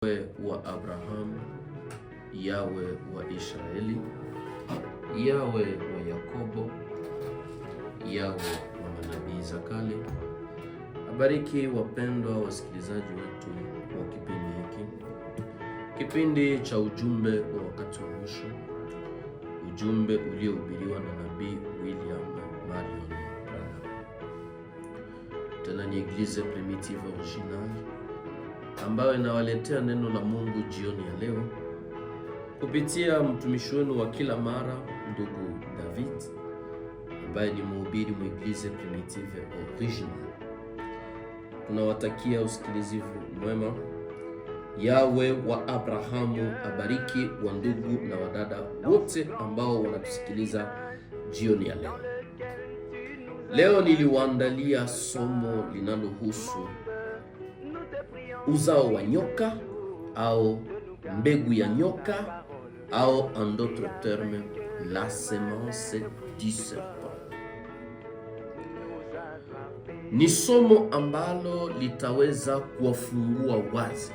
Yawe wa Abrahamu, Yawe wa Israeli, Yawe wa Yakobo, Yawe wa manabii za kale. Abariki wapendwa wasikilizaji wetu wa kipindi hiki, kipindi cha ujumbe wa wakati wa mwisho, ujumbe uliohubiriwa na nabii William Marion Branham. Tena ni Eglise Primitive Original ambayo inawaletea neno la Mungu jioni ya leo kupitia mtumishi wenu wa kila mara ndugu David, ambaye ni mhubiri wa Eglise Primitive Original. Tunawatakia usikilizivu mwema. Yawe wa Abrahamu abariki wa ndugu na wadada wote ambao wanatusikiliza jioni ya leo. Leo niliwaandalia somo linalohusu uzao wa nyoka au mbegu ya nyoka au en d'autres termes la semence du serpent. Ni somo ambalo litaweza kuwafungua wazi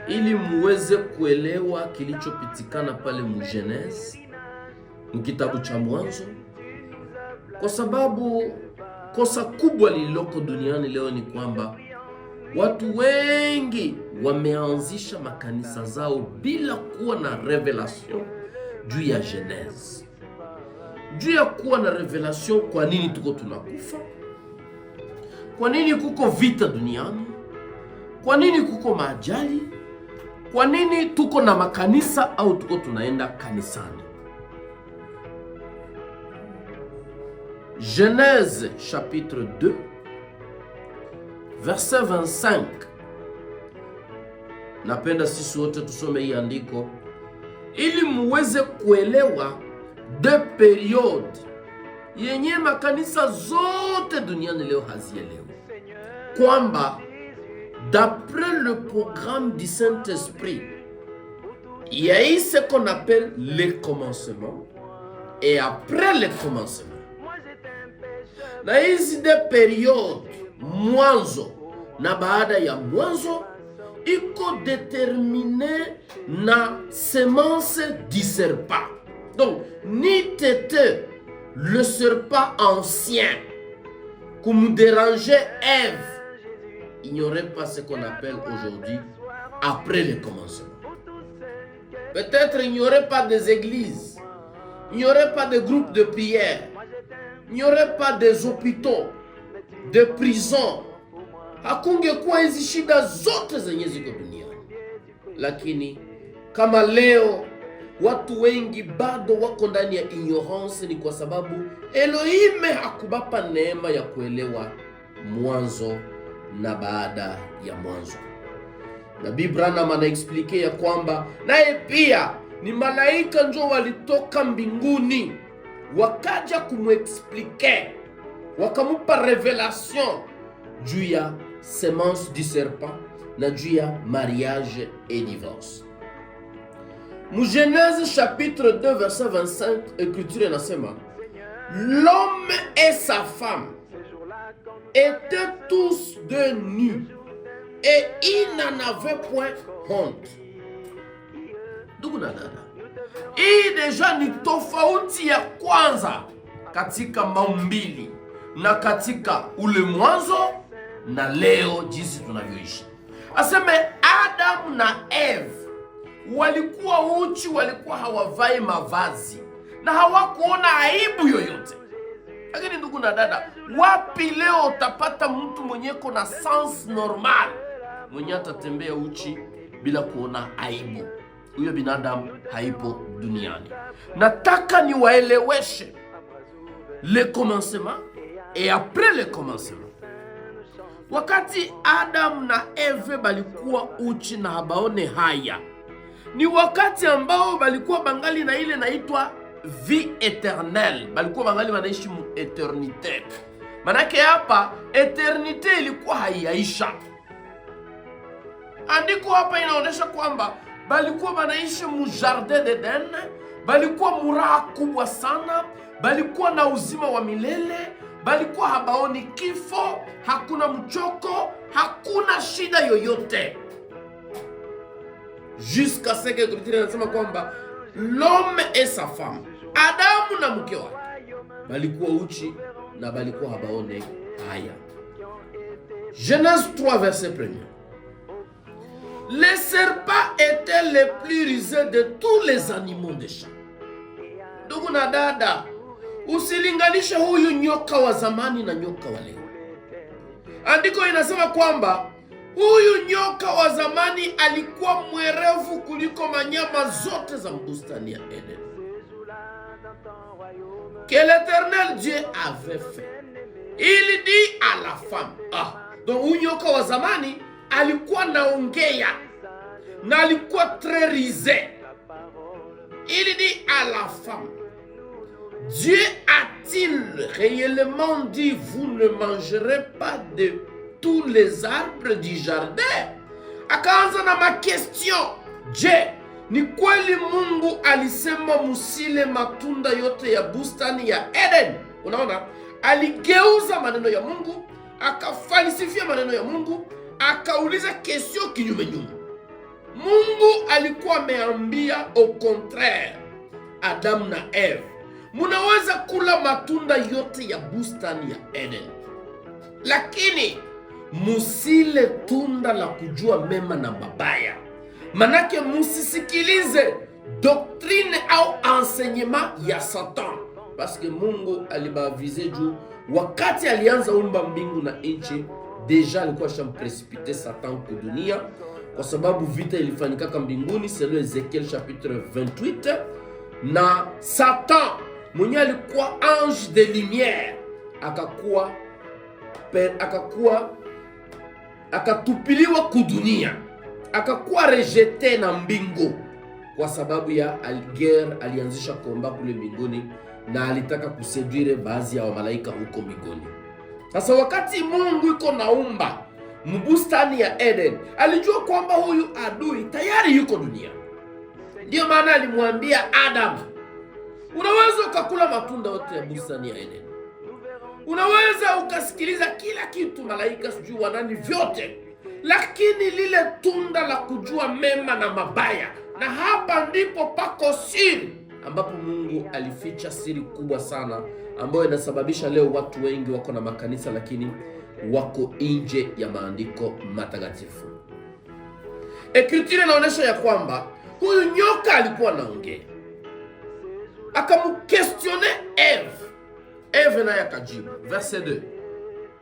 ili muweze kuelewa kilichopitikana pale Genese, mkitabu cha Mwanzo, kwa sababu kosa kubwa lililoko duniani leo ni kwamba watu wengi wameanzisha makanisa zao bila kuwa na revelation juu ya Genese, juu ya kuwa na revelation kwa nini tuko tunakufa, kwa nini kuko vita duniani, kwa nini kuko maajali, kwa nini tuko na makanisa au tuko tunaenda kanisani. Genèse chapitre 2 verset 25. Napenda sisi wote tusome hii andiko ili muweze kuelewa de periode yenye makanisa zote duniani leo hazielewi, kwamba d'après le programme du Saint-Esprit, il y a eu ce qu'on appelle le commencement et après le commencement. Na hizi de periode mwanzo na baada ya mwanzo iko déterminé na semence du serpent. Donc ni t'était le serpent ancien comme dérangeait Ève, il n'y aurait pas ce qu'on appelle aujourd'hui après le commencement. Peut-être il n'y aurait pas des églises, il n'y aurait pas de groupes de prière, il n'y aurait pas des hôpitaux, de prison. Hakungekuwa hizi shida zote zenye ziko duniani. Lakini kama leo watu wengi bado wako ndani ya ignorance, ni kwa sababu Elohim hakubapa neema ya kuelewa mwanzo na baada ya mwanzo. Nabii Branham anaexplike ya kwamba naye pia ni malaika njo walitoka mbinguni wakaja kumexplike, wakamupa revelation juu ya semence du serpent na juu ya mariage et divorce. Genèse chapitre 2 verset 25, écriture inasema, l'homme et sa femme étaient tous deux nus et ils n'en avaient point honte. Ndugu na dada, hii deja ni tofauti ya kwanza katika maumbili na katika ule mwanzo na leo jinsi tunavyoishi. Aseme Adam na Eve walikuwa uchi, walikuwa hawavai mavazi na hawakuona aibu yoyote. Lakini ndugu na dada, wapi leo utapata mtu mwenyeko na sens normal mwenye atatembea uchi bila kuona aibu? Huyo binadamu haipo duniani. Nataka niwaeleweshe le commencement et après le commencement. Wakati Adam na Eve balikuwa uchi na habaone haya, ni wakati ambao balikuwa bangali na ile naitwa vie éternelle. Balikuwa bangali wanaishi mu eternite. Manake hapa eternite ilikuwa haiyaisha. Andiko hapa inaonyesha kwamba balikuwa wanaishi mu jardin d'Eden, balikuwa muraha kubwa sana, balikuwa na uzima wa milele, balikuwa habaoni kifo, hakuna mchoko, hakuna shida yoyote. jusqu'à ce que Écriture inasema kwamba l'homme et sa femme, Adamu na mke wake, balikuwa uchi na balikuwa habaone haya. Genèse 3 verset 1. Les serpents étaient les plus rusés de tous les animaux des champs. Ndugu na dada, usilinganishe huyu nyoka wa zamani na nyoka wa leo. Andiko inasema kwamba huyu nyoka wa zamani alikuwa mwerevu kuliko manyama zote za bustani ya Eden. Que l'Éternel Dieu avait fait. Il dit à la femme. Donc huyu nyoka wa zamani alikuwa naongea na alikuwa très rusé. Il dit à la femme, Dieu a-t-il réellement dit, vous ne mangerez pas de tous les arbres du jardin? Akaanza na ma question. Je, ni kweli Mungu alisema musile matunda yote ya bustani ya Eden? Unaona, aligeuza maneno ya Mungu, akafalsifia maneno ya Mungu, akauliza question kinyume nyume. Mungu alikuwa ameambia au contraire Adam na Eve, munaweza kula matunda yote ya bustani ya Eden, lakini musile tunda la kujua mema na mabaya. Manake musisikilize doctrine au enseignement ya Satan, parce que Mungu alibavize juu wakati alianza umba mbingu na nchi, deja alikuwa shampresipite Satan kudunia, kwa sababu vita ilifanyika mbinguni selon Ezekiel chapitre 28, na Satan mwenye alikuwa ange de lumière akatupiliwa kudunia, akakuwa rejete na mbingu kwa sababu ya guerre alianzisha komba kule mbinguni, na alitaka kuseduire baadhi ya malaika huko mbinguni. Sasa wakati Mungu yuko naumba mbustani ya Eden, alijua kwamba huyu adui tayari yuko dunia. Ndio maana alimwambia Adam, unaweza ukakula matunda yote ya bustani ya Eden, unaweza ukasikiliza kila kitu, malaika sijui wanani vyote, lakini lile tunda la kujua mema na mabaya. Na hapa ndipo pako siri ambapo Mungu alificha siri kubwa sana, ambayo inasababisha leo watu wengi wako na makanisa lakini wako nje ya maandiko matakatifu. Ekrituri inaonyesha ya kwamba huyu nyoka alikuwa naongea, akamukestione Eve. Eve naye akajibu. Verset 2.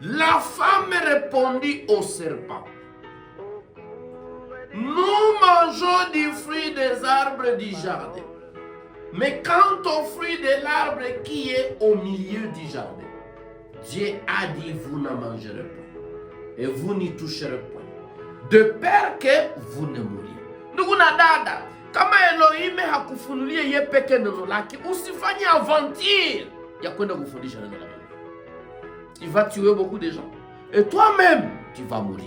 La femme répondit au serpent, nous mangeons du fruit des arbres du jardin, mais quant au fruit de l'arbre qui est au milieu du jardin, Dieu a dit, vous ne mangerez pas et vous n'y toucherez point, de peur que vous ne mouriez. Ndugu na dada, kama Elohim hakufunulie ye peke neno lake, usifanye aventure ya kwenda kufundisha neno la Mungu. Tu vas tuer beaucoup de gens et toi-même tu vas mourir.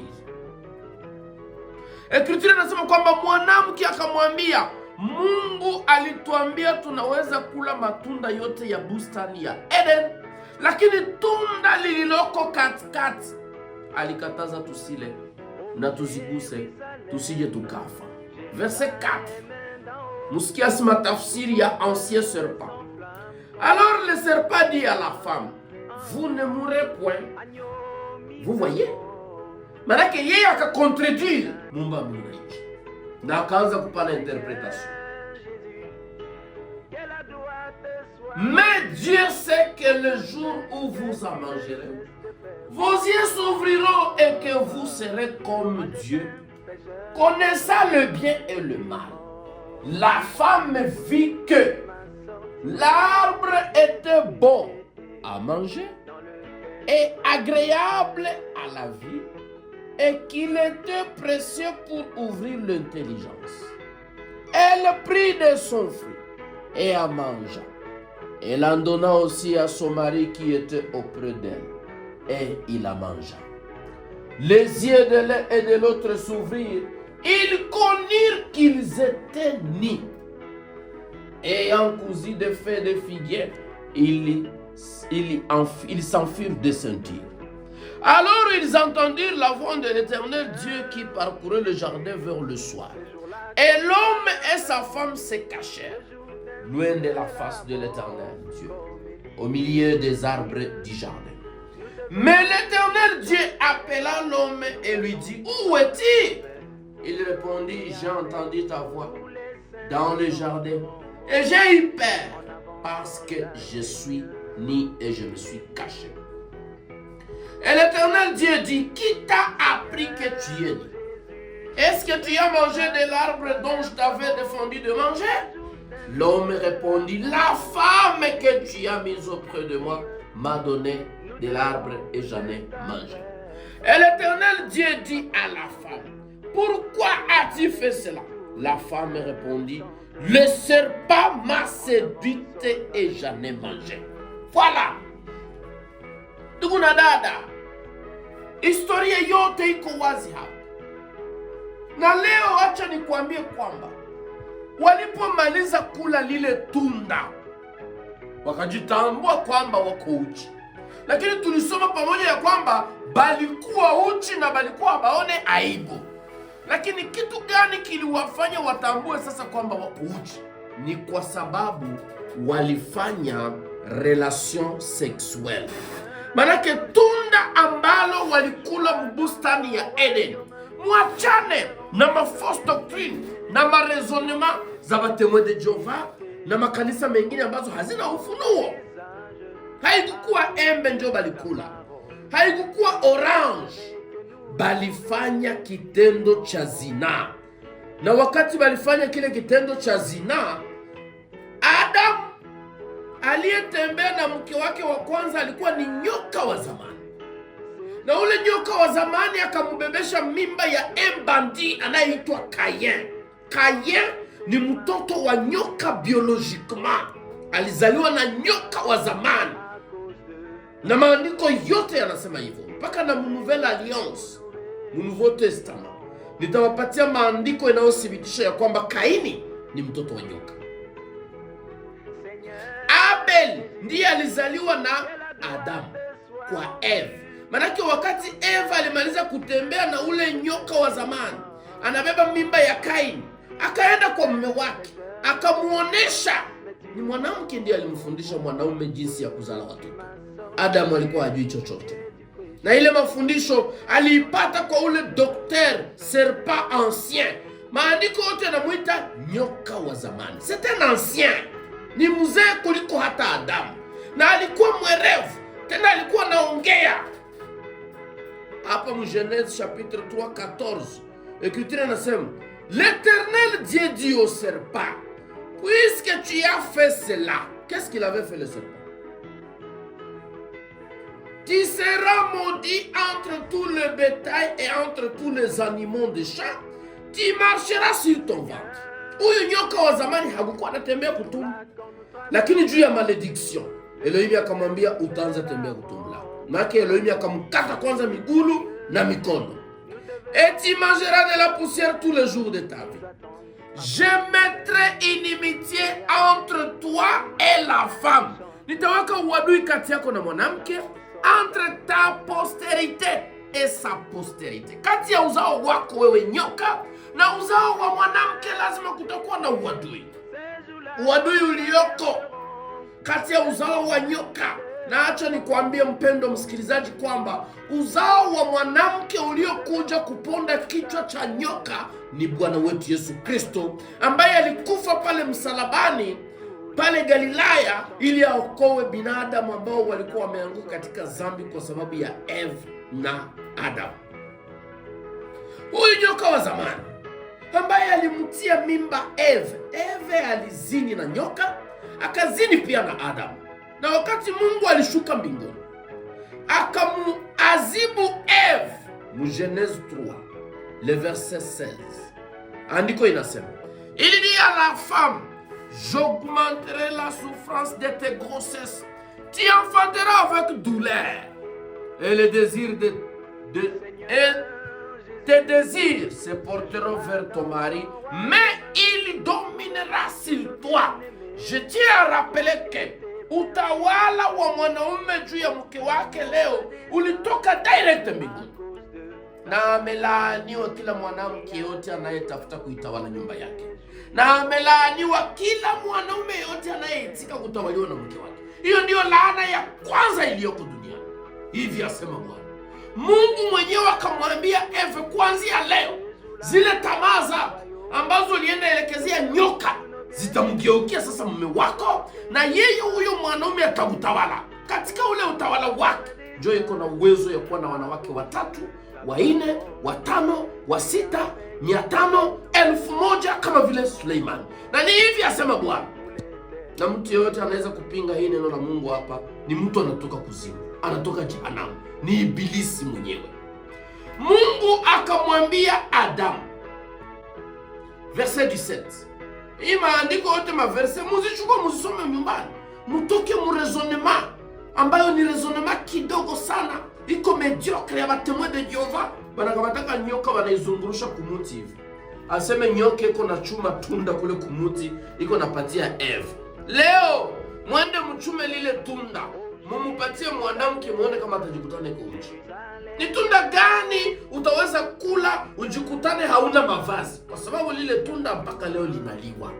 Écriture inasema kwamba mwanamke akamwambia, Mungu alituambia tunaweza kula matunda yote ya bustani ya Eden, lakini tunda lililoko katikati alikataza tusile na tuziguse tusije tukafa. Verset 4. Musikia sima tafsiri ya ancien serpent. Alors le serpent dit à la femme, vous ne mourrez point. Vous voyez? Manake yeye akacontredire Mumba mwenyeji na akaanza kupana interpretation. Mais Dieu sait que le jour où vous en mangerez, vos yeux s'ouvriront et que vous serez comme Dieu, connaissant le bien et le mal. La femme vit que l'arbre était bon à manger et agréable à la vie, et qu'il était précieux pour ouvrir l'intelligence. Elle prit de son fruit et en mangea. Elle en donna aussi à son mari qui était auprès d'elle, et il la mangea. Les yeux de l'un et de l'autre s'ouvrirent. Ils connurent qu'ils étaient nus. Ayant cousu des feuilles de figuier, ils s'enfuirent de ceinture. Alors ils entendirent la voix de l'Éternel Dieu qui parcourait le jardin vers le soir. Et l'homme et sa femme se cachèrent loin de la face de l'Éternel Dieu, au milieu des arbres du jardin. Mais l'Éternel Dieu appela l'homme et lui dit, où es-tu? Il répondit, j'ai entendu ta voix dans le jardin et j'ai eu peur parce que je suis nu et je me suis caché. Et l'Éternel Dieu dit, qui t'a appris que tu es nu? Est-ce que tu as mangé de l'arbre dont je t'avais défendu de manger? L'homme répondit, la femme que tu as mise auprès de moi m'a donné de l'arbre et j'en ai mangé. Et l'Éternel Dieu dit à la femme, pourquoi as-tu fait cela? La femme répondit, le serpent m'a séduite et j'en ai mangé. Voilà. Ndugu na dada, historia yote iko wazi hapa. Na leo acha nikwambie kwamba walipomaliza kula lile tunda wakajitambua kwamba wako uchi. Lakini tulisoma pamoja ya kwamba balikuwa uchi na balikuwa baone aibu. Lakini kitu gani kiliwafanya watambue sasa kwamba wako uchi? Ni kwa sababu walifanya relation sexuelle. Manake tunda ambalo walikula mbustani ya Eden. Mwachane na mafausse doctrine na marezonement za batemwe de Jehova na makanisa mengine ambazo hazina ufunuo. Haikukuwa embe ndio balikula, haikukuwa orange. Balifanya kitendo cha zina, na wakati balifanya kile kitendo cha zina, Adam aliyetembea na mke wake wa kwanza alikuwa ni nyoka wa zamani, na ule nyoka wa zamani akambebesha mimba ya mbandi anayeitwa Kain. Kain ni mtoto wa nyoka biologiquement, alizaliwa na nyoka wa zamani, na maandiko yote yanasema hivyo, mpaka na Nouvelle Alliance, Nouveau Testament. Nitawapatia maandiko yanayothibitisha ya kwamba Kaini ni mtoto wa nyoka. Abel ndiye alizaliwa na Adam kwa Eve. Manake wakati Eve alimaliza kutembea na ule nyoka wa zamani, anabeba mimba ya Kaini, akaenda kwa mume wake, akamuonesha ni mwanamke ndiye alimfundisha mwanaume jinsi ya kuzala watoto. Adam alikuwa hajui chochote. Na ile mafundisho aliipata kwa ule docteur serpent ancien. Maandiko yote yanamuita nyoka wa zamani. C'est un ancien. Ni mzee kuliko hata Adam. Na alikuwa mwerevu. Tena alikuwa naongea. Hapa mu Genèse chapitre 3:14. Écriture inasema, l'Éternel Dieu dit au serpent, puisque tu as fait cela. Qu'est-ce qu'il avait fait le serpent? Tu seras maudit entre tout le bétail et entre tous les animaux de champ. Tu marcheras sur ton ventre. Huyu nyoka wa zamani hakukuwa anatembea kutumbu, lakini juu ya malediction Elohim akamwambia utaanza tembea kutumbu lako. Maana Elohim akamkata kwanza migulu na mikono. Et tu mangeras de la poussière tous les jours de ta vie. Je mettrai inimitié entre toi et la femme. Nitaweka uadui kati yako na mwanamke, entre ta postérité et sa postérité. Kati ya uzao wako wewe nyoka na uzao wa mwanamke lazima kutakuwa na uadui. Uadui ulioko kati ya uzao wa nyoka. Na acha nikwambie mpendo msikilizaji kwamba uzao wa mwanamke uliokuja kuponda kichwa cha nyoka ni Bwana wetu Yesu Kristo, ambaye alikufa pale msalabani pale Galilaya ili aokoe binadamu ambao walikuwa wameanguka katika dhambi kwa sababu ya Eve na Adam. Huyu nyoka wa zamani ambaye alimtia mimba Eve. Eve alizini na nyoka, akazini pia na Adam. Na wakati Mungu alishuka mbinguni, akamuazibu Eve. Mu Genèse 3, le verset 16. Andiko inasema, il dit à la femme, j'augmenterai la souffrance de tes grossesses. Tu enfanteras avec douleur. Et le désir tes désirs se porteront vers ton mari, mais il dominera sur toi. Je tiens à rappeler que utawala wa mwanaume juu ya mke wake leo ulitoka direct mbinguni. na amelaaniwa kila mwanamke yote anayetafuta kuitawala nyumba yake, na amelaaniwa kila mwanaume yote anayeitika kutawaliwa na mke wake. Hiyo ndiyo laana ya kwanza iliyoko duniani. Hivi asema Bwana. Mungu mwenyewe akamwambia Eve, kuanzia leo zile tamaa zako ambazo ulienda elekezea nyoka zitamgeukia sasa mume wako, na yeye huyo mwanaume atamtawala. Katika ule utawala wake ndio iko na uwezo ya kuwa na wanawake 3, 4, 5, 6, 500, 1000 kama vile Suleiman. Na ni hivi asema Bwana. Na mtu yeyote anaweza kupinga hii neno la Mungu hapa ni mtu anatoka kuzimu, anatoka jehanamu, ni ibilisi mwenyewe. Mungu akamwambia Adamu, verset 17. Hii maandiko yote maverse muzichukue muzisome nyumbani, mutoke mu raisonnement ambayo ni raisonnement kidogo sana, iko mediocre ya batemoin de Jehova. Banakamataka nyoka wanaizungurusha kumuti hivi, aseme nyoka iko na chuma tunda kule kumuti, iko napatia Eve. Leo mwende mchume lile tunda, mumupatie mwanamke muone kama atajikutana iko uchi. Ni tunda gani utaweza kula ujikutane hauna mavazi? Kwa sababu lile tunda mpaka leo linaliwa.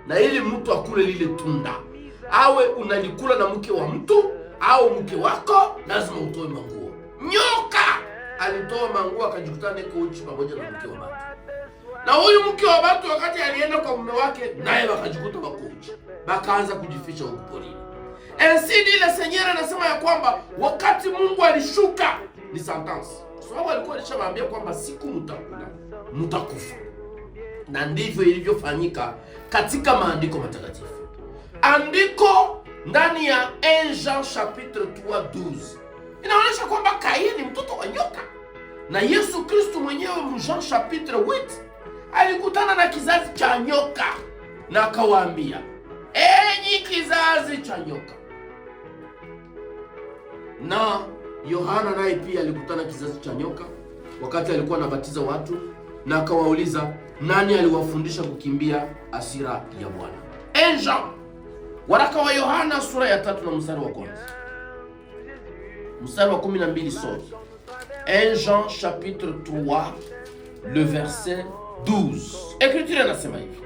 Na ili mtu akule lile tunda, awe unalikula na mke wa mtu au mke wako, lazima utoe manguo. Nyoka alitoa manguo akajikutana iko uchi pamoja na mke wa watu. Na huyu mke wa watu wakati alienda kwa mume wake, naye wakajikuta wako uchi, bakaanza kujificha huko porini. Ensidi ile Seigneur anasema ya kwamba wakati Mungu alishuka ni sentence, kwa sababu alikuwa alishamwambia kwamba siku mtakula mtakufa. Na ndivyo ilivyofanyika katika maandiko matakatifu. Andiko ndani ya 1 Jean chapitre 3:12 inaonyesha kwamba Kaini ni mtoto wa nyoka, na Yesu Kristo mwenyewe Jean chapitre 8 alikutana na kizazi cha nyoka na akawaambia, enyi kizazi cha nyoka. Na Yohana naye pia alikutana kizazi cha nyoka wakati alikuwa anabatiza watu, na akawauliza nani aliwafundisha kukimbia hasira ya Bwana. 1 Jean, waraka wa Yohana sura ya 3 na mstari wa 1. Mstari wa 12 sort. 1 Jean chapitre 3 le verset 12. Écriture inasema hivi: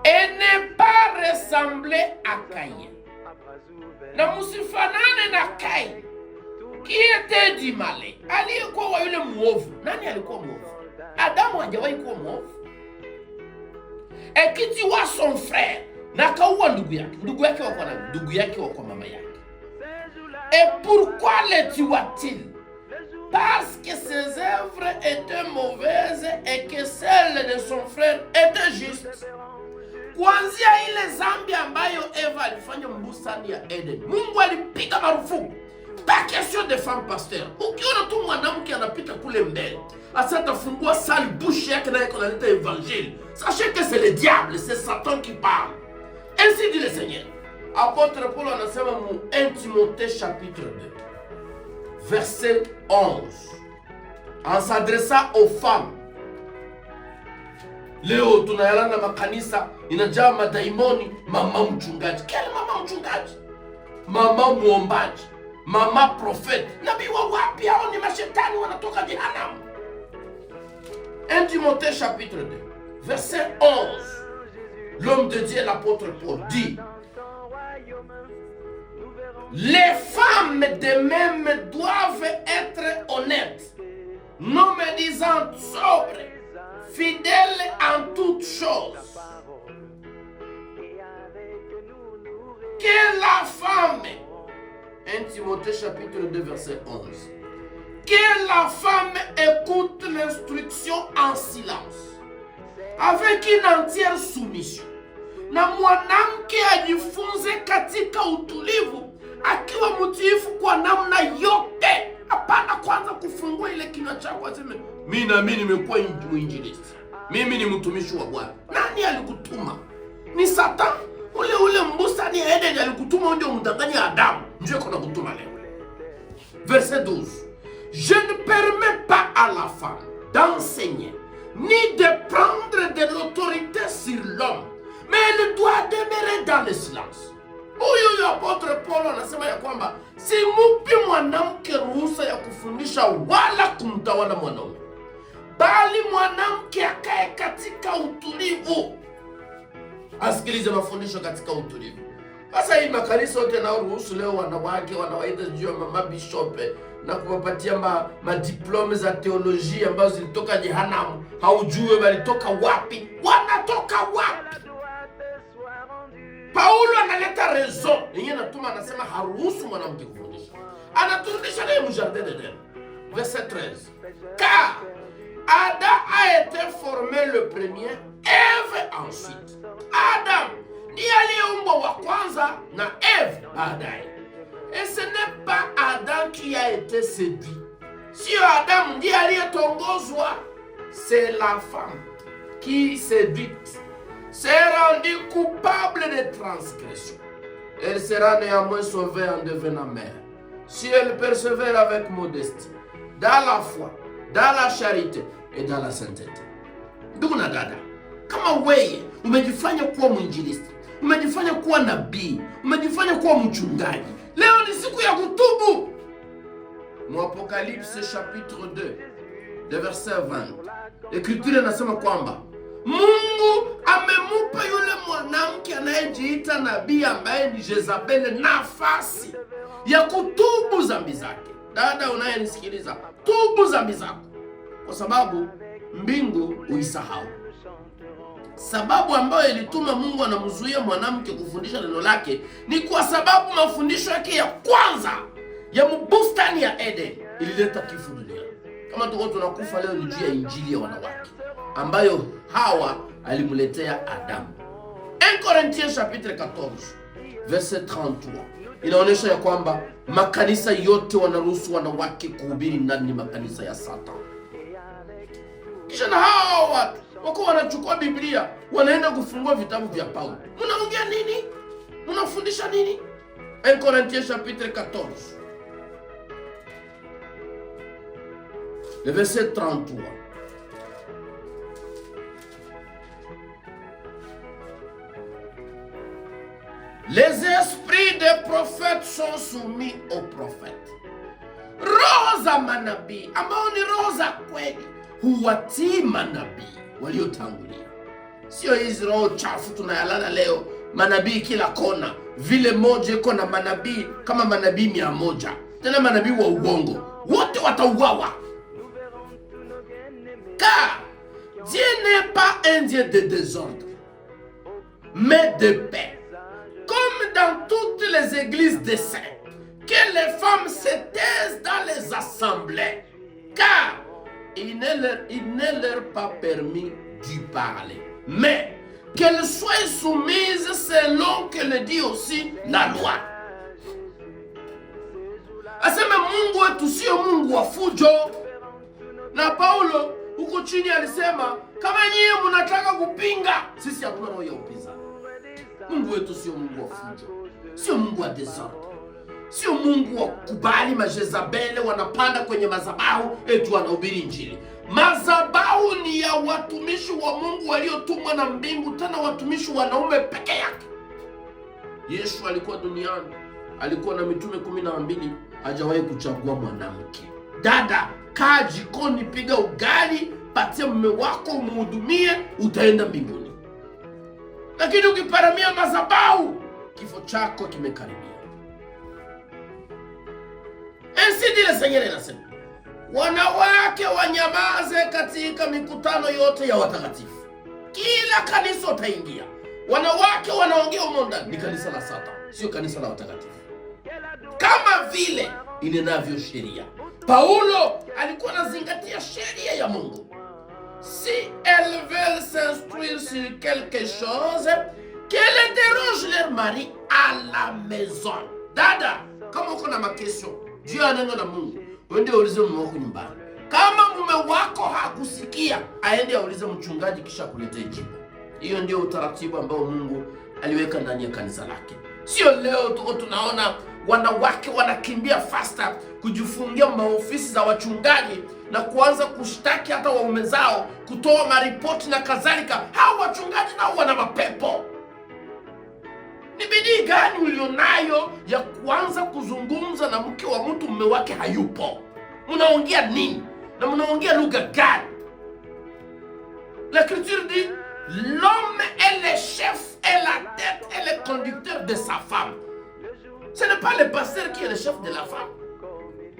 et ne pas ressembler à Caïn. Na musifanane na Caïn qui était du malin. Aliyekuwa wa yule muovu. Nani alikuwa muovu? Adamu hajawahi kuwa muovu. Et qui tua son frère. Na kaua ndugu yake. Ndugu yake wako na ndugu yake wako mama yake. Et pourquoi le tua-t-il? Parce que ses œuvres étaient mauvaises et que celles de son frère étaient justes. Kuanzia ile zambi ambayo Eva alifanya mbustani ya Eden, Mungu alipiga marufuku. Pas question de femme pasteur. Ukiona tu mwanamke anapita kule mbele, asa atafungua sale bouche yake na yako naleta évangile, sachez que c'est le diable, c'est Satan qui parle. Ainsi dit le Seigneur. Apôtre Paul anasema mu 1 Timothée chapitre 2 verset 11, en s'adressant aux femmes. Leo tunayalana makanisa inajaa madaimoni, mama mchungaji. Kile mama mchungaji? Mama muombaji, mama prophet. Nabii wa wapi hao? Ni mashetani wanatoka jehanamu. 1 Timothée chapitre 2 verset 11. L'homme de Dieu, l'apôtre Paul dit: les femmes de même doivent être honnêtes, non médisantes, sobres, fidèles en toutes choses. Que la femme, 1 Timothée chapitre 2 verset 11, que la femme écoute l'instruction en silence, avec une entière soumission. Na mwanamke ajifunze katika utulivu, akiwa mtiifu kwa namna yote. Hapana kwanza kufungua ile kinywa chako aseme mimi na mimi nimekuwa mwinjilisti, mimi ni mtumishi wa Bwana. Nani alikutuma? Ni Satan. Ule mbustani ya Eden alikutuma ndio mdanganya Adamu, ndio kuna kutuma leo. Verset 12. Je ne permets pas à la femme d'enseigner ni de prendre de l'autorité sur l'homme, mais elle doit demeurer dans le silence. Huyu Apotre Paulo anasema ya kwamba simupi mwanamke ruhusa ya kufundisha wala kumtawala mwanaume, bali mwanamke akae katika utulivu, asikilize mafundisho katika utulivu. Sasa hii makanisa yote yanayoruhusu leo wanawake wanawaita juu ya mama bishope na kuwapatia madiplome za teolojia ambazo zilitoka jehanamu, haujue walitoka wapi, wanatoka wapi? Paulo analeta raison yenye natuma, anasema haruhusu mwanamke kufundisha. Anaturudisha naye mjardin d'Eden, verset 13. Car Adam a été formé le premier, Eve ensuite. Adam ndiye aliyeumbwa wa kwanza na Eve baadaye. Et ce n'est pas Adam qui a été séduit. Sio Adam ndiye aliyetongozwa, c'est la femme qui séduite s'est rendue coupable de transgression. Elle sera néanmoins sauvée en devenant mère, si elle persévère avec modestie, dans la foi, dans la charité et dans la sainteté. Ndugu na dada, kama wewe umejifanya kuwa mwinjilisti, umejifanya kuwa nabii, umejifanya kuwa mchungaji, leo ni siku ya kutubu. Apocalypse chapitre 2, de verset 20. Écriture inasema kwamba Mungu amemupa yule mwanamke anayejiita nabii ambaye ni Jezabeli nafasi ya kutubu dhambi zake. Dada unayenisikiliza, tubu dhambi zako, kwa sababu mbingu uisahau. Sababu ambayo ilituma Mungu anamzuia mwanamke kufundisha neno lake ni kwa sababu mafundisho yake ya kwanza ya bustani ya Eden ilileta kifo duniani. Kama tuko tunakufa leo ni juu ya injili ya wanawake ambayo Hawa alimletea Adamu. 1 Corinthiens chapitre 14 verset 33 inaonyesha ya kwamba makanisa yote wanaruhusu wanawake kuhubiri ndani ya makanisa ya Satan. Kisha na hao watu wako wanachukua Biblia wanaenda kufungua vitabu vya Paulo. Mnaongea nini? Mnafundisha nini? 1 Corinthiens chapitre 14 le verset 33. Les esprits des prophètes sont soumis aux prophètes. Roho za manabii ambao ni roho za kweli huwatii manabii waliotangulia. Sio hizi roho chafu tunayalala leo, manabii kila kona. Vile moja iko na manabii kama manabii 100, tena manabii wa uongo, wote watauawa. Car Dieu n'est pas un Dieu de désordre, mais de paix. Comme dans toutes les églises des saints, que les femmes se taisent dans les assemblées, car il ne leur pas permis d'y parler, mais qu'elles soient soumises selon que le dit aussi la loi. Asema Mungu wetu sio Mungu wa fujo. Na Paulo huko chini alisema kama nyinyi mnataka kupinga, sisi hatuna roho ya upinzani. Mungu wetu sio Mungu wa fujo, sio Mungu wa desordre, sio Mungu wa kubali majezabele wanapanda kwenye madhabahu eti wanahubiri injili. Madhabahu ni ya watumishi wa Mungu waliotumwa na mbingu, tena watumishi wanaume peke yake. Yesu alikuwa duniani, alikuwa na mitume 12, hajawahi kuchagua mwanamke. Dada, kaa jikoni, piga ugali, patia mume wako umhudumie, utaenda mbinguni. Lakini ukiparamia madhabahu, kifo chako kimekaribia. Ainsi dit le Seigneur anasema, wanawake wanyamaze katika mikutano yote ya watakatifu. Kila kanisa utaingia, wanawake wanaongea humo ndani, ni kanisa la Satan, sio kanisa la watakatifu. Kama vile inenavyo sheria. Paulo alikuwa anazingatia sheria ya Mungu. Si elles veulent s'instruire sur quelque chose, qu'elles interrogent leur mari à la maison. Dada, kama uko na makesho juu ya neno la Mungu, uende ulize mume wako nyumbani. Kama mume wako hakusikia, aende aulize mchungaji kisha kuleta jibu. Hiyo ndio utaratibu ambao Mungu aliweka ndani ya kanisa lake. Sio leo tuko tunaona wanawake wanakimbia fasta kujifungia maofisi za wachungaji na kuanza kushtaki hata waume zao, kutoa maripoti na kadhalika. Hao wachungaji nao wana mapepo. Ni bidii gani ulionayo ya kuanza kuzungumza na mke wa mtu mume wake hayupo? Mnaongea nini? Na mnaongea lugha gani? L'Écriture dit l'homme est le chef et la tête et le conducteur de sa femme. Ce n'est pas le pasteur qui est le chef de la femme.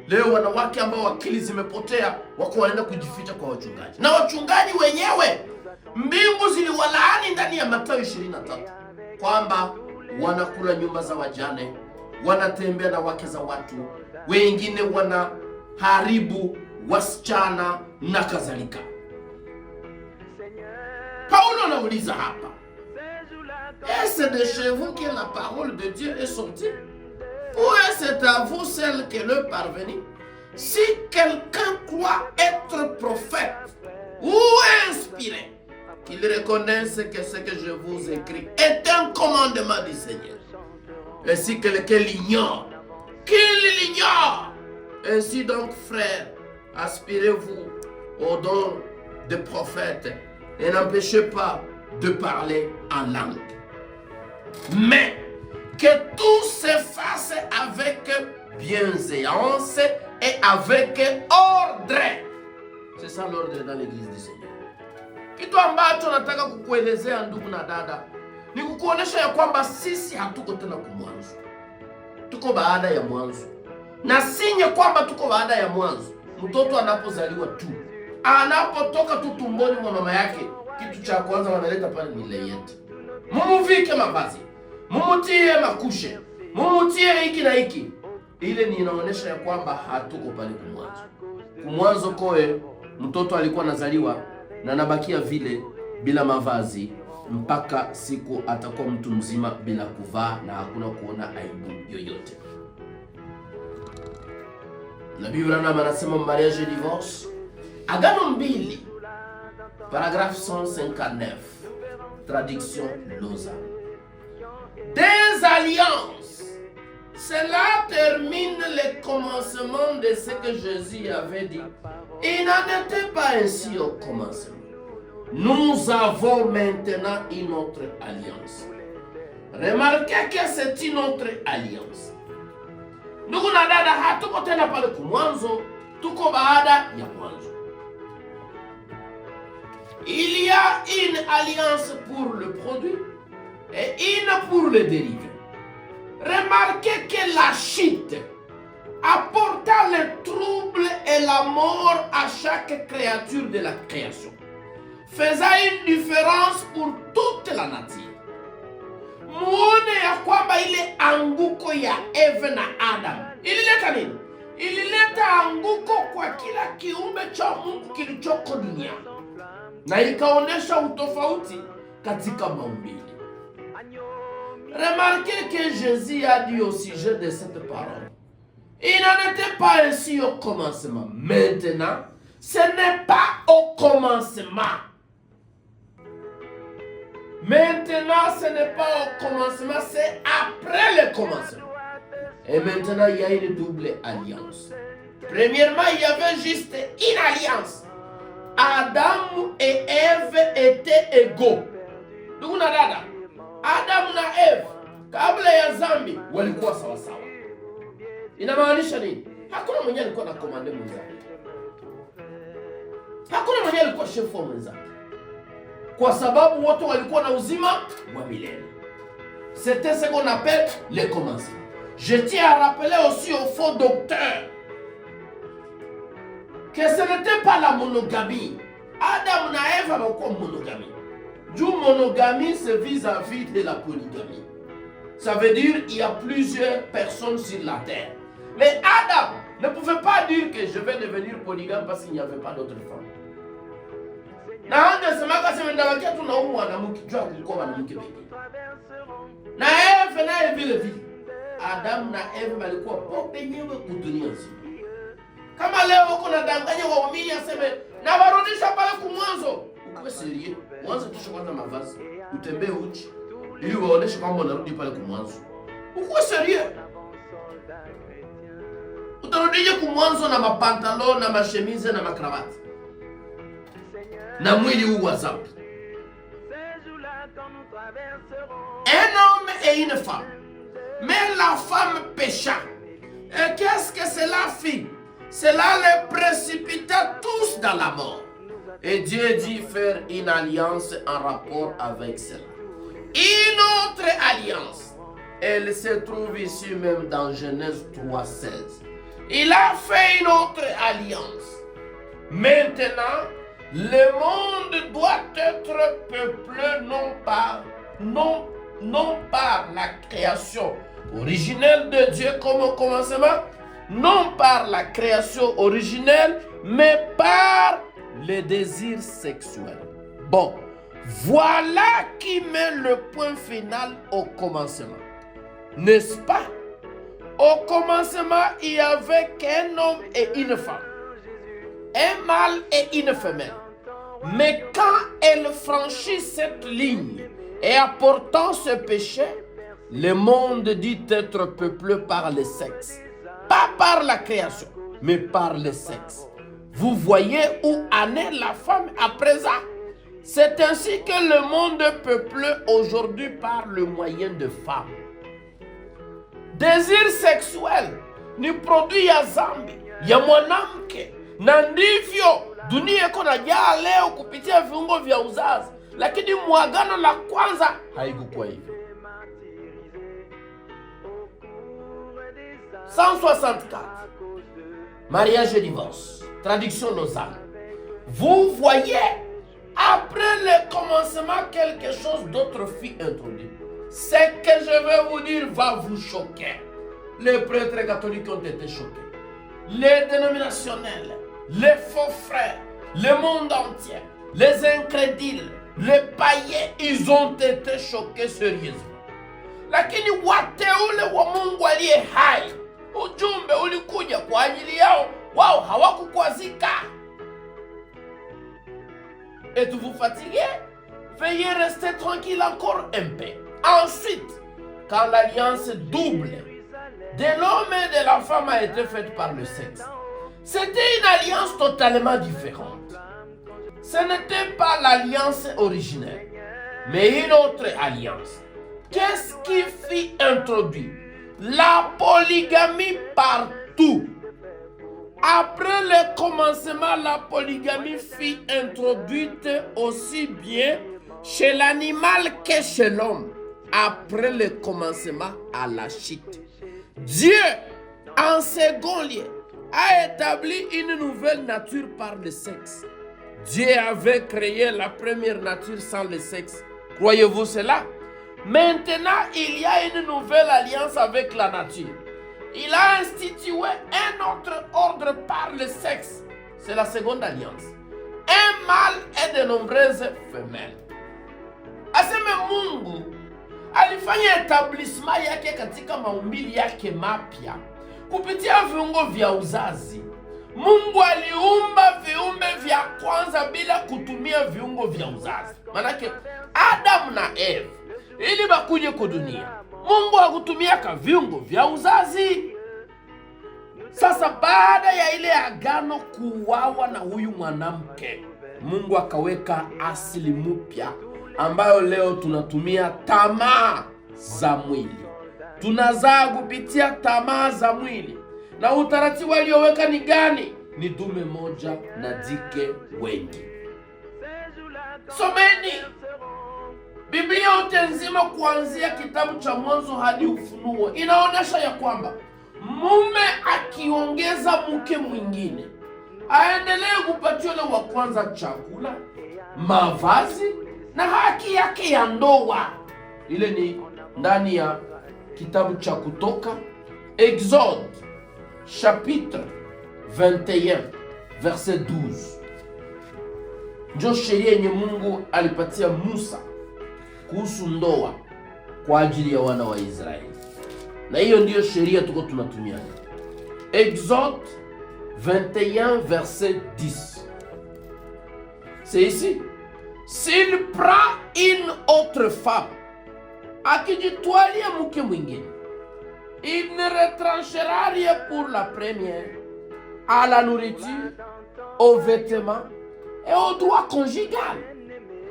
Leo wanawake ambao akili zimepotea wako wanaenda kujificha kwa wachungaji. Na wachungaji wenyewe mbingu ziliwalaani ndani ya Mathayo 23 kwamba wanakula nyumba za wajane, wanatembea na wake za watu, wengine wanaharibu wasichana na kadhalika. Paulo anauliza hapa, est-ce de chez vous que la parole de Dieu est sortie? Ou est-ce à vous celle qui est parvenue? Si quelqu'un croit être prophète ou inspiré, qu'il reconnaisse que ce que je vous écris est un commandement du Seigneur. Et si quelqu'un l'ignore, qu'il l'ignore. Ainsi donc, frères, aspirez-vous au don de prophète et n'empêchez pas de parler en langue. Mais que tout se fasse avec bienséance et avec ordre. C'est ça l'ordre dans l'église du Seigneur. Kitu ambacho nataka kukuelezea ndugu na dada ni kukuonesha ya kwamba sisi hatuko tena kumwanzo. Tuko baada ya mwanzo. Na sinye kwamba tuko baada ya mwanzo. Mtoto anapozaliwa tu, anapotoka tu tumboni mwa mama yake, kitu cha kwanza wanaleta pale ni layette. Mumuvike mavazi, mumutie makushe, mumutie hiki na hiki. Ile ni inaonesha ya kwamba hatuko pale kumwanzo. Kumwanzo koe mtoto alikuwa anazaliwa na anabakia vile bila mavazi mpaka siku atakuwa mtu mzima bila kuvaa na hakuna kuona aibu yoyote. La Bible anasema mariage et divorce. Agano 2, paragraphe 159, traduction Lausanne. Des alliances. Cela termine le commencement de ce que Jésus avait dit. Il n'en était pas ainsi au commencement. Nous avons maintenant une autre alliance. Remarquez que c'est une autre alliance. Ndugu na dada, hatuko tena pale kumwanzo, tuko baada ya mwanzo. Il y a une alliance pour le produit et une pour le dérivé. Remarquez que la chute apporta le trouble et la mort à chaque créature de la création, faisant une différence pour toute la nature. Muone ya kwamba ile anguko ya Eve na Adam ilileta nini? Ilileta anguko kwa kila kiumbe cha Mungu kilichoko duniani, na ikaonesha utofauti katika maumbile. Remarquez que Jésus a dit au sujet de cette parole, il n'en était pas ainsi au commencement. Maintenant, ce n'est pas au commencement. Maintenant, ce n'est pas au commencement, c'est après le commencement. Et maintenant, il y a une double alliance. Premièrement, il y avait juste une alliance. Adam et Ève étaient égaux. Ndugu na dada, Adam na Eve kabla ya dhambi walikuwa sawa sawa. Inamaanisha nini? Hakuna mwenye alikuwa na komande mwenzake. Hakuna mwenye alikuwa chef wa mwenzake. Kwa sababu wote walikuwa na uzima wa milele. C'était ce qu'on appelle le commencement. Je tiens à rappeler aussi au faux docteur que ce n'était pas la monogamie. Adam na Eve hawakuwa monogamie. Du monogamie, c'est vis-à-vis de la polygamie. Ça veut dire qu'il y a plusieurs personnes sur la terre. Mais Adam ne pouvait pas dire que je vais devenir polygame parce qu'il n'y avait pas d'autres femmes. Na angesema kama ndawakia tu na mwanamke jua kulikuwa mwanamke pekee. Na Eve naye vile vile. Adam na Eve walikuwa pote nyewe kudunia nzima. Kama leo uko na danganya waumini aseme na warudisha pale kumwanzo. Uwe serious. Mwanzo kisha kwanza mavazi, utembee uchi ili waoneshe kwamba unarudi pale kumwanzo. Uwe serious. Utarudije kumwanzo na mapantalo na mashemize na makravati na mwili huu wa zambi. Un homme et une femme. Mais la femme pécha. Et qu'est-ce que cela fit? Cela les précipita tous dans la mort. Et Dieu dit faire une alliance en rapport avec cela. Une autre alliance, elle se trouve ici même dans Genèse 3,16. Il a fait une autre alliance. Maintenant, le monde doit être peuplé non par la création originelle de Dieu comme au commencement, non par la création originelle, mais par les désirs sexuels. Bon, voilà qui met le point final au commencement. N'est-ce pas? Au commencement, il y avait qu'un homme et une femme, un mâle et une femelle. Mais quand elle franchit cette ligne et apportant ce péché, le monde dit être peuplé par le sexe. Pas par la création, mais par le sexe. Vous voyez où en est la femme à présent? C'est ainsi que le monde est peuplé aujourd'hui par le moyen de femmes. Désir sexuel ni produit ya zambi ya mwanamke, na ndivyo dunia iko najaa leo kupitia viungo vya uzazi, lakini mwagano la kwanza haikuwa hivyo. 164 mariage et divorce, traduction Lausanne. Vous voyez, après le commencement, quelque chose d'autre fut introduit. Ce que je vais vous dire va vous choquer. Les prêtres catholiques ont été choqués. Les dénominationnels, les faux frères, le monde entier, les incrédules, les païens, ils ont été choqués sérieusement. Lakini wateule wa Mungu aliye hai, ujumbe ulikuja kwa ajili yao, wao hawakukwazika. Êtes-vous fatigué? Veuillez rester tranquille encore un peu. Ensuite, quand l'alliance double de l'homme et de la femme a été faite par le sexe, c'était une alliance totalement différente. Ce n'était pas l'alliance originelle, mais une autre alliance. Qu'est-ce qui fut introduit? La polygamie partout. Après le commencement, la polygamie fut introduite aussi bien chez l'animal que chez l'homme. Après le commencement à la chute, Dieu, en second lieu, a établi une nouvelle nature par le sexe. Dieu avait créé la première nature sans le sexe. Croyez-vous cela? Maintenant, il y a une nouvelle alliance avec la nature. Il a institué un autre ordre par le sexe. C'est la seconde alliance. Un mâle et de nombreuses femelles. Aseme Mungu alifanya etablissement yake katika maumbili yake mapya kupitia viungo vya uzazi. Mungu aliumba viumbe vya kwanza bila kutumia viungo vya uzazi. Manake Adam na Eve ili bakuje kudunia, Mungu hakutumia viungo vya uzazi. Sasa baada ya ile agano kuuawa na huyu mwanamke, Mungu akaweka asili mpya ambayo leo tunatumia tamaa za mwili. Tunazaa kupitia tamaa za mwili. Na utaratibu alioweka ni gani? Ni dume moja na jike wengi. Someni Biblia yote nzima kuanzia kitabu cha Mwanzo hadi Ufunuo. Inaonyesha ya kwamba mume akiongeza mke mwingine, aendelee kupatia yule wa kwanza chakula, mavazi na haki yake ya ndoa. Ile ni ndani ya kitabu cha Kutoka, Exode chapitre 21 verset 12. Ndio sheria yenye Mungu alipatia Musa kuhusu ndoa kwa ajili ya wana wa Israeli. Na hiyo ndiyo sheria tuko tunatumia. Exode 21 verset 10. C'est ici. S'il prend une autre femme, akijitwalia mke mwingine, il ne retranchera rien pour la première, à la nourriture, aux vêtements et au droit conjugal.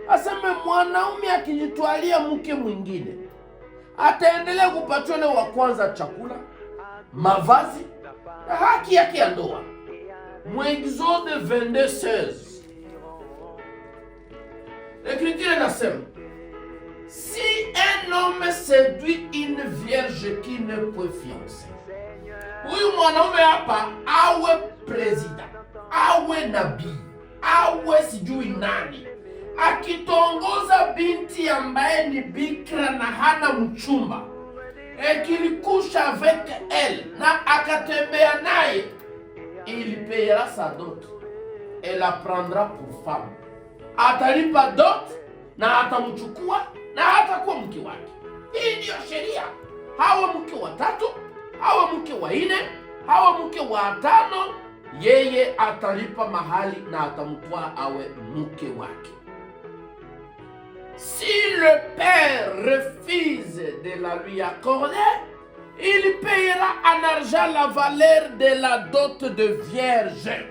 Aseme mwanaume akijitwalia mke mwingine, ataendelea kupatiwa leo wa kwanza chakula, mavazi na haki yake ya ndoa. Exode 22:16 L'écriture inasema, si un homme séduit une vierge qui ne peut fiancer, huyu mwanaume hapa awe president, awe nabii, awe sijui nani, akitongoza binti ambaye ni bikira na hana mchumba, ekilikusha avec elle na akatembea naye, il payera sa dot et la prendra pour femme. Atalipa dot na atamchukua na atakuwa mke wake. Hii ndiyo sheria. Hawa mke wa tatu, hawa mke wa nne, hawa mke wa tano, yeye atalipa mahali na atamtoa awe mke wake. Si le père refuse de la lui accorder, il payera en argent la valeur de la dot de vierge.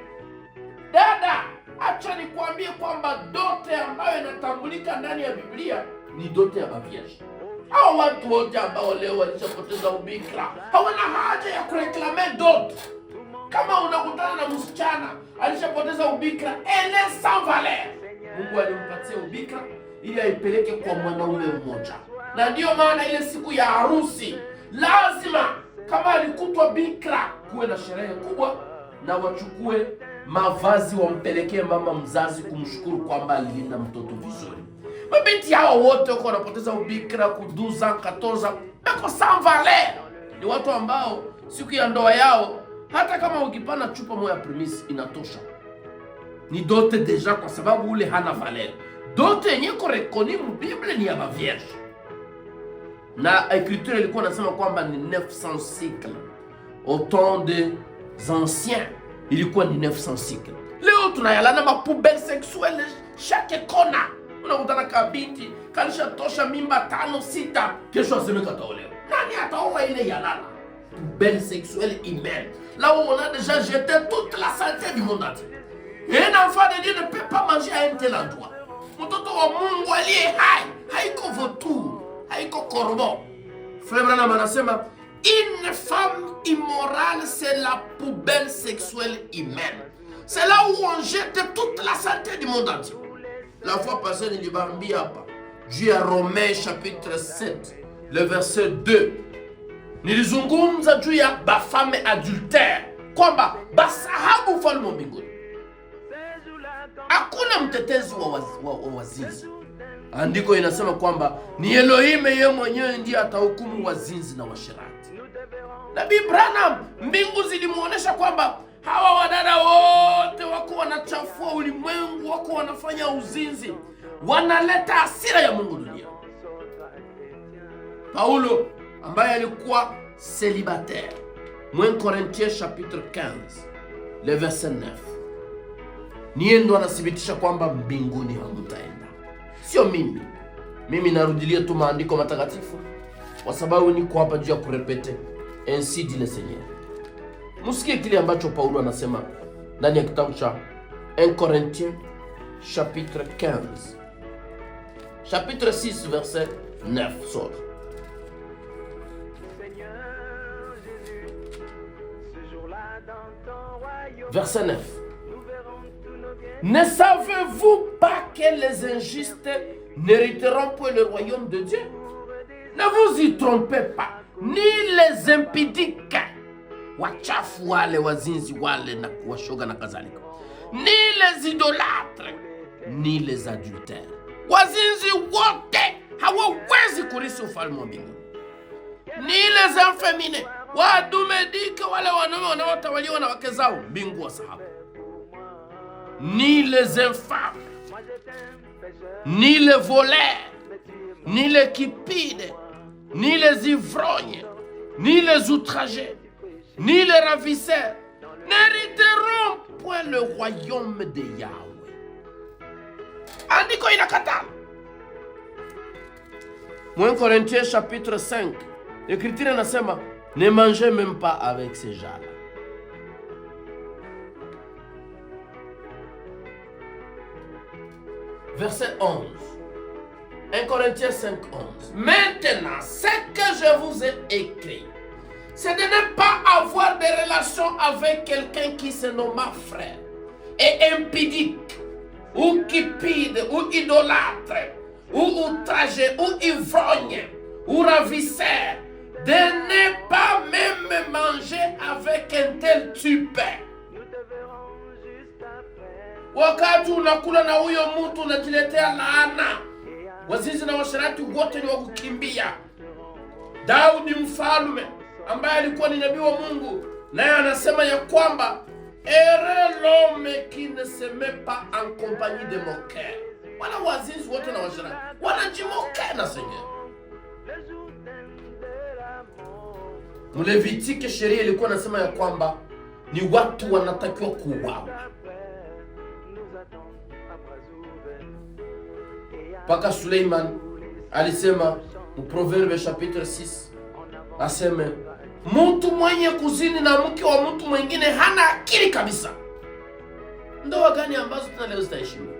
Dada, acha nikwambie kwamba dote ambayo inatambulika ndani ya Biblia ni dote ya mavierge. Hao watu wote ambao leo walishapoteza ubikira hawana haja ya kureklame dote. Kama unakutana na msichana alishapoteza ubikira, elle est sans valeur. Mungu alimpatia ubikira ili aipeleke kwa mwanaume mmoja. Na ndiyo maana ile siku ya harusi lazima, kama alikutwa bikira, kuwe na sherehe kubwa na wachukue mavazi wampelekee mama mzazi kumshukuru kwamba alilinda mtoto vizuri. Mabinti hao wote wako wanapoteza ubikira ku 12 ans, 14 ans, wako sans valeur. Ni watu ambao siku ya ndoa yao hata kama ukipana chupa moja premise inatosha. Ni dote deja kwa sababu ule hana valeur. Dote yenye ko rekoni mu Biblia ni ya mavierge. Na écriture ilikuwa nasema kwamba ni 900 cycles. Au temps des anciens ilikuwa ni 900 cycles. Leo tunayalana mapoubelle sexuelle chaque kona. Unakutana kabinti kanisha tosha mimba 5 6, kesho aseme kataolewa. Nani ataoa ile yalana? Poubelle sexuelle humaine. Là où on a déjà jeté toute la saleté du monde entier. Un enfant de Dieu ne peut pas manger à un tel endroit. Mtoto wa Mungu aliye hai haiko vautour, haiko corbeau. Frère Branham anasema, une femme immorale, c'est la poubelle sexuelle humaine. C'est là où on jette toute la saleté du monde entier. La fois passée, nilibambia hapa juu ya Romains chapitre 7, le verset 2. Nilizungumza juu ya bafame adultère, kwamba basahabu ufalme wa mbinguni. Hakuna mtetezi wa wazinzi. Andiko inasema kwamba ni Elohim yeye mwenyewe ndiye atahukumu wazinzi na washirati. Nabii Branham, mbingu zilimuonesha kwamba hawa wadada wote wako wanachafua ulimwengu, wako wanafanya uzinzi, wanaleta hasira ya Mungu dunia. Paulo ambaye alikuwa célibataire, 1 Corinthiens chapitre 15, le verset 9. Niye ndo anathibitisha kwamba mbinguni hamutaenda. Sio mimi. Mimi narudilia tu maandiko matakatifu kwa sababu niko hapa juu ya kurepete. Ainsi dit le Seigneur. Musikie kile ambacho Paulo anasema ndani ya kitabu cha 1 Corinthiens chapitre 15. Chapitre 6 verset 9 sort. Verset 9. Ne savez-vous pas que les injustes n'hériteront point le royaume de Dieu? Ne vous y trompez pas, ni les impudiques, wachafu wale, wazinzi wale na kuwashoga na kadhalika, ni les idolâtres, ni les adultères. Wazinzi wote hawawezi kurithi ufalme wa mbinguni. Ni les inféminés, wadumedike, wale wanaume wanaotawaliwa na wake zao, mbingu wasahabu. Ni les infâmes, ni les voleurs, ni les cupides, ni les ivrognes, ni les outragés, ni les ravisseurs n'hériteront point le royaume de Yahweh. Andiko inakataa. 1 Corinthiens chapitre 5, l'écriture inasema, ne mangez même pas avec ces gens-là. Verset 11. 1 Corinthiens 5:11. Maintenant, ce que je vous ai écrit, c'est de ne pas avoir des relations avec quelqu'un qui se nomme frère, et impudique, ou cupide, ou idolâtre, ou outragé, ou ivrogne, ou ravisseur, de ne pas même manger avec un tel type. Wakati unakula na huyo mtu unajiletea laana. Wazinzi na washerati wote ni wakukimbia. Daudi mfalme ambaye alikuwa ni nabii wa Mungu, naye anasema ya kwamba heureux l'homme qui ne se met pas en compagnie de moqueurs. Wala wazinzi wote na washerati wanajimoka na Seigneur. Mlevitike sheria ilikuwa nasema ya kwamba ni watu wanatakiwa kuuawa. Paka Suleiman alisema mu Proverbe chapitre 6, aseme mtu mwenye kuzini na mke wa mtu mwingine hana akili kabisa. Ndoa gani ambazo tunaleo zitaheshimiwa?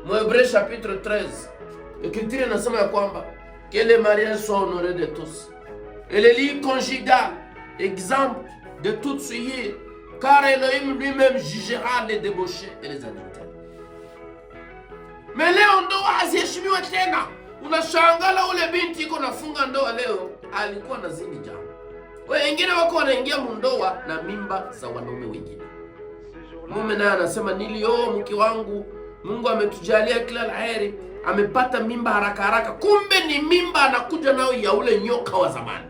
Mu Hebreu chapitre 13, Écriture inasema ya kwamba que les mariages soient honorés de tous. Et le lit conjugal, exemple de toute souillure, car Elohim lui-même jugera les débauchés et les adultères. Mais leo ndoa haziheshimiwa tena. Unashangala ule binti iko nafunga ndoa leo alikuwa na zini jana. Wengine wako wanaingia mundoa na mimba za wanaume wengine. Mume naye anasema nilioa mke wangu, Mungu ametujalia kila laheri, amepata mimba haraka haraka. Kumbe ni mimba anakuja nao ya ule nyoka wa zamani.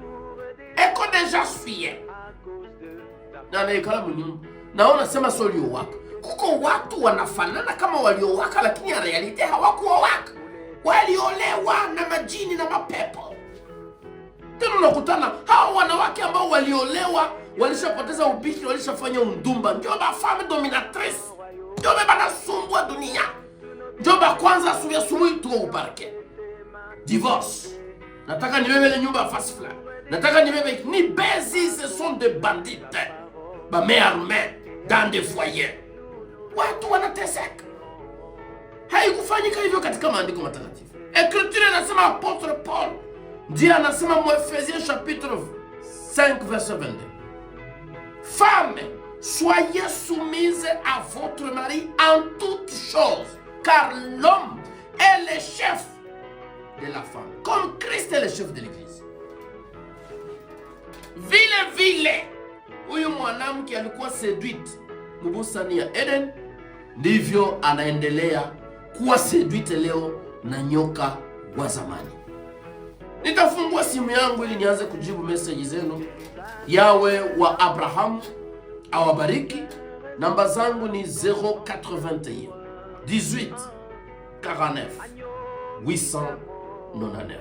Eko deja sfie. Na anaikala mnyumba. Naona sema soli wako. Kuko watu wanafanana kama waliowaka, lakini ya realite hawakuowaka. Waliolewa na majini na mapepo. Tena unakutana hao wanawake ambao waliolewa, walishapoteza ubikira, walishafanya undumba. Ndio ba femme dominatrice. Ndio baba nasumbua dunia. Ndio ba kwanza asubuhi tuko uparke. Divorce. Nataka nibebe ile nyumba fast flat. Nataka nibebe ni bezi, ce sont des bandites. Ba mère armée dans des foyers. Watu wanateseka. Haikufanyika hivyo katika maandiko matakatifu. Écriture inasema, apôtre Paul ndiye anasema mu Ephésiens chapitre 5 verset 22. Femmes, soyez soumises à votre mari en toutes choses, car l'homme est le chef de la femme, comme Christ est le chef de l'église. Vile huyu mwanamke alikuwa seduite mubustani ya Eden, ndivyo anaendelea kuwa seduite leo na nyoka wa zamani. Nitafungua simu yangu ili nianze kujibu message zenu. Yawe wa Abraham awabariki. Namba zangu ni 081 18 49 899.